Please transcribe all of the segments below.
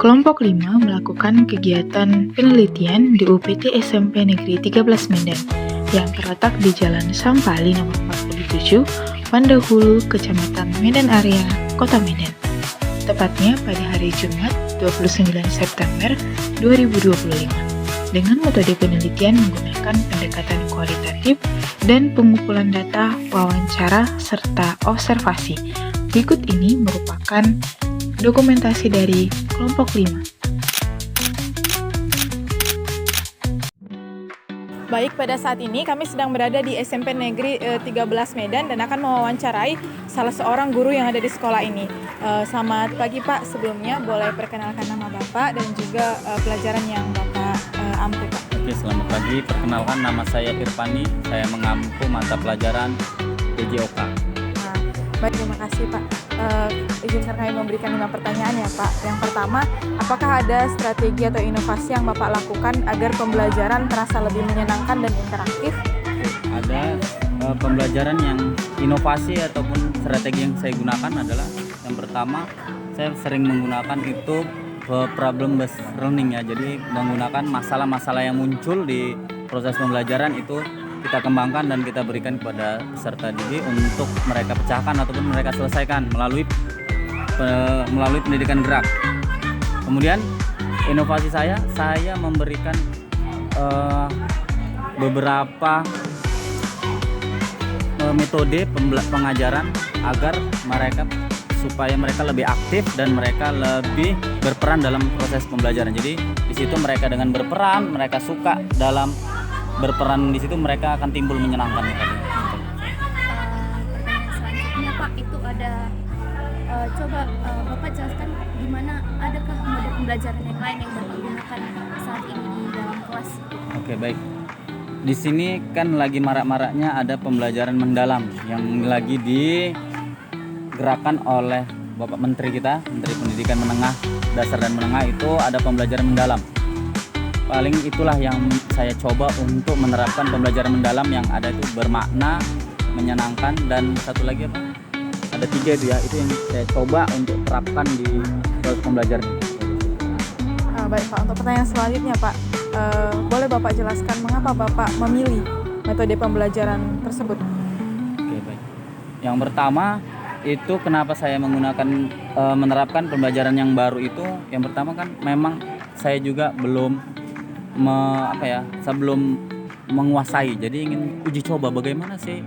Kelompok 5 melakukan kegiatan penelitian di UPT SMP Negeri 13 Medan yang terletak di Jalan Sampali nomor 47, Pandahulu, Kecamatan Medan Area, Kota Medan. Tepatnya pada hari Jumat 29 September 2025 dengan metode penelitian menggunakan pendekatan kualitatif dan pengumpulan data, wawancara, serta observasi. Berikut ini merupakan dokumentasi dari kelompok 5. Baik, pada saat ini kami sedang berada di SMP Negeri 13 Medan dan akan mewawancarai salah seorang guru yang ada di sekolah ini. Selamat pagi Pak, sebelumnya boleh perkenalkan nama Bapak dan juga pelajaran yang Bapak ampu Pak. Oke, selamat pagi. Perkenalkan, nama saya Irfani. Saya mengampu mata pelajaran PJOK. Baik, terima kasih Pak. Izinkan kami memberikan 5 pertanyaan ya Pak. Yang pertama, apakah ada strategi atau inovasi yang Bapak lakukan agar pembelajaran terasa lebih menyenangkan dan interaktif? Ada pembelajaran yang inovasi ataupun strategi yang saya gunakan adalah yang pertama, saya sering menggunakan itu problem based learning ya. Jadi menggunakan masalah-masalah yang muncul di proses pembelajaran itu kita kembangkan dan kita berikan kepada peserta didik untuk mereka pecahkan ataupun mereka selesaikan melalui pendidikan gerak. Kemudian inovasi saya memberikan beberapa metode pengajaran agar supaya mereka lebih aktif dan mereka lebih berperan dalam proses pembelajaran. Jadi di situ mereka dengan berperan, mereka suka dalam berperan di situ, mereka akan timbul menyenangkan. Pertanyaan selanjutnya Pak, itu ada Bapak jelaskan gimana, adakah model pembelajaran yang lain yang Bapak gunakan saat ini di dalam kelas? Oke, baik. Di sini kan lagi marak-maraknya ada pembelajaran mendalam yang lagi digerakkan oleh Bapak Menteri kita, Menteri Pendidikan Menengah, Dasar dan Menengah, itu ada pembelajaran mendalam. Paling itulah yang saya coba untuk menerapkan pembelajaran mendalam yang ada itu bermakna, menyenangkan, dan satu lagi apa? Ada 3 itu ya, itu yang saya coba untuk terapkan di proses pembelajaran. Baik Pak, untuk pertanyaan selanjutnya Pak, boleh Bapak jelaskan mengapa Bapak memilih metode pembelajaran tersebut? Oke, baik. Yang pertama itu kenapa saya menerapkan pembelajaran yang baru itu, yang pertama kan memang saya juga belum sebelum menguasai, jadi ingin uji coba bagaimana sih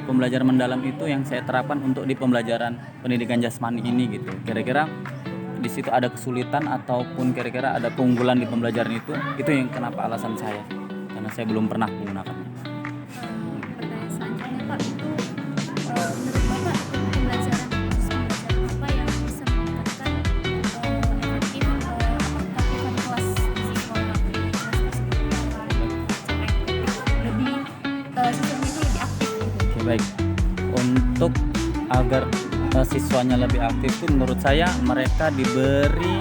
pembelajaran mendalam itu yang saya terapkan untuk di pembelajaran pendidikan jasmani ini gitu. Kira-kira di situ ada kesulitan ataupun kira-kira ada keunggulan di pembelajaran itu yang kenapa alasan saya, karena saya belum pernah menggunakannya. Pertanyaan selanjutnya Pak, itu menurut Bapak pembelajaran apa yang bisa meningkatkan keaktifan kelas di siswa lebih siswanya itu lebih aktif gitu? Oke, baik. Untuk agar siswanya lebih aktif itu menurut saya mereka diberi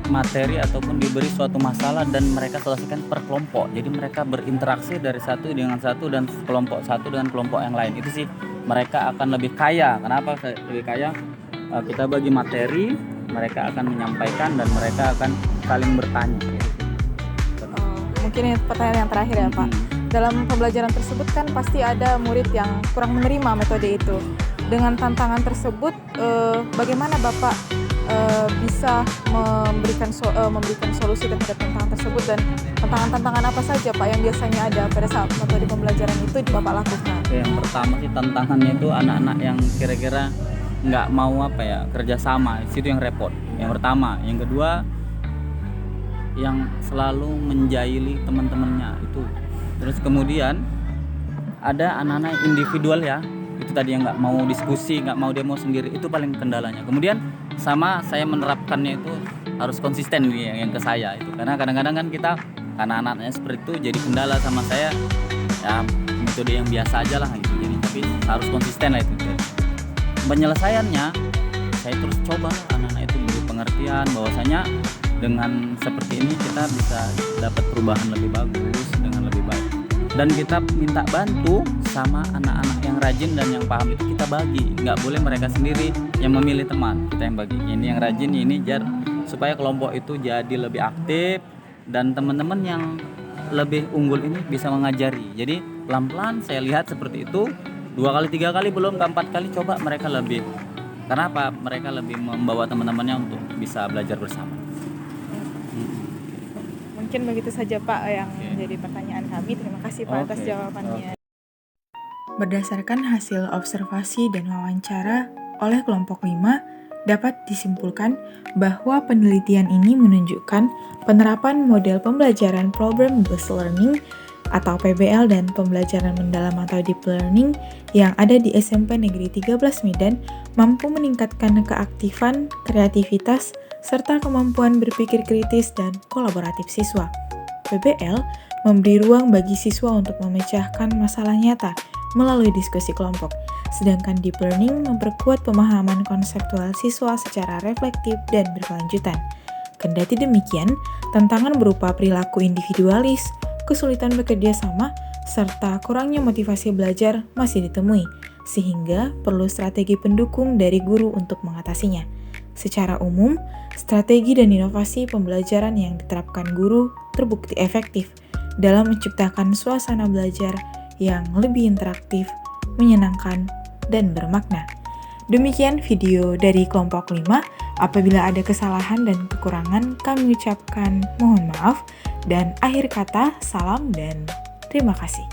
materi ataupun diberi suatu masalah dan mereka selesaikan per kelompok. Jadi mereka berinteraksi dari satu dengan satu dan kelompok satu dengan kelompok yang lain. Itu sih mereka akan lebih kaya. Kenapa lebih kaya? Kita bagi materi, mereka akan menyampaikan dan mereka akan saling bertanya. Mungkin ini pertanyaan yang terakhir ya Pak. Dalam pembelajaran tersebut kan pasti ada murid yang kurang menerima metode itu. Dengan tantangan tersebut, bagaimana Bapak bisa memberikan solusi terhadap tantangan tersebut, dan tantangan-tantangan apa saja Pak yang biasanya ada pada saat metode pembelajaran itu Bapak lakukan? Yang pertama sih tantangannya itu anak-anak yang kira-kira nggak mau kerjasama, itu yang repot. Yang pertama, yang kedua yang selalu menjahili teman-temannya itu. Terus kemudian ada anak-anak individual ya, itu tadi yang nggak mau diskusi, nggak mau demo sendiri, itu paling kendalanya. Kemudian sama saya menerapkannya itu harus konsisten yang ke saya itu, karena kadang-kadang kan kita anak-anaknya seperti itu jadi kendala sama saya ya, metode yang biasa aja lah gitu. Jadi tapi harus konsisten lah itu. Penyelesaiannya saya terus coba anak-anak itu beri pengertian bahwasanya dengan seperti ini kita bisa dapat perubahan lebih bagus dengan lebih baik. dan kita minta bantu sama anak-anak yang rajin dan yang paham itu kita bagi. Nggak boleh mereka sendiri yang memilih teman, kita yang bagi. Ini yang rajin, ini supaya kelompok itu jadi lebih aktif dan teman-teman yang lebih unggul ini bisa mengajari. Jadi pelan-pelan saya lihat seperti itu, 2 kali 3 kali belum, 4 kali coba mereka lebih. Karena apa? Mereka lebih membawa teman-temannya untuk bisa belajar bersama. Mungkin begitu saja Pak yang menjadi pertanyaan kami. Terima kasih Pak atas jawabannya. Berdasarkan hasil observasi dan wawancara oleh kelompok 5, dapat disimpulkan bahwa penelitian ini menunjukkan penerapan model pembelajaran Problem-Based Learning atau PBL dan pembelajaran mendalam atau Deep Learning yang ada di SMP Negeri 13 Medan mampu meningkatkan keaktifan, kreativitas, serta kemampuan berpikir kritis dan kolaboratif siswa. PBL memberi ruang bagi siswa untuk memecahkan masalah nyata melalui diskusi kelompok, sedangkan Deep Learning memperkuat pemahaman konseptual siswa secara reflektif dan berkelanjutan. Kendati demikian, tantangan berupa perilaku individualis, kesulitan bekerja sama, serta kurangnya motivasi belajar masih ditemui, sehingga perlu strategi pendukung dari guru untuk mengatasinya. Secara umum, strategi dan inovasi pembelajaran yang diterapkan guru terbukti efektif dalam menciptakan suasana belajar yang lebih interaktif, menyenangkan, dan bermakna. Demikian video dari kelompok 5. Apabila ada kesalahan dan kekurangan, kami ucapkan mohon maaf. Dan akhir kata, salam dan terima kasih.